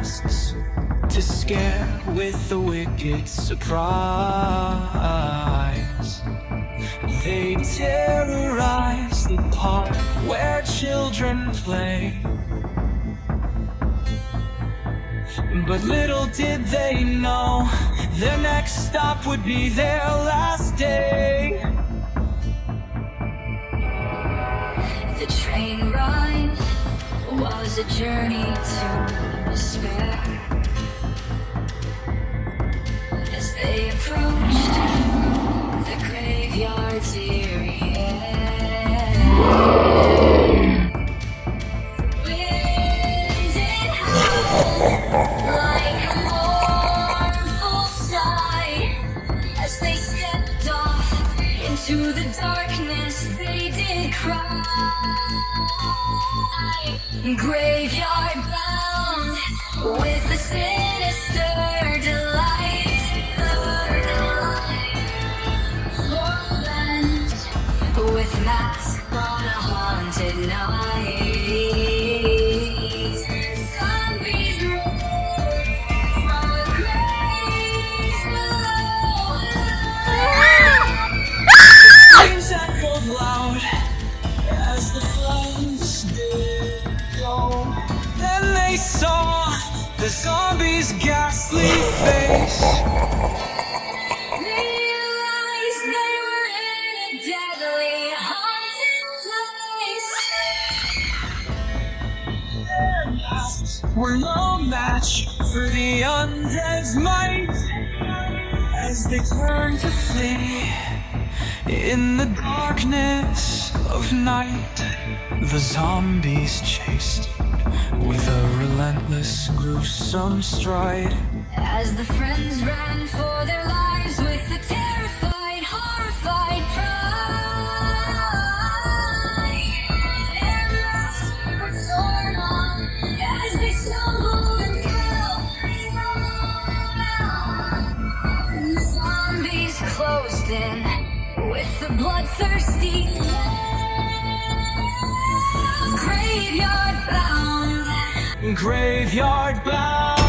masks to scare with a wicked surprise. They terrorize the park where children play. But little did they know their next stop would be their last day. The train ride was a journey to despair. As they approached the graveyard's eerie air, wind it howled like a mournful sigh. As they stepped off into the darkness, they did cry. Graveyard bound with a sinister delight, for friends with masks on a haunted night. Zombies roar from the graves below. Screams echoed loud as the flames did go. Then they saw the zombie's ghastly face. They realized they were in a deadly haunted place. Their masks were no match for the undead's might as they turned to flee in the darkness of night. The zombies chased with a relentless, gruesome stride. As the friends ran for their lives with a terrified, horrified pride, their masks were torn off as they stumbled and fell. The zombies closed in with the bloodthirsty graveyard bound. Graveyard bound.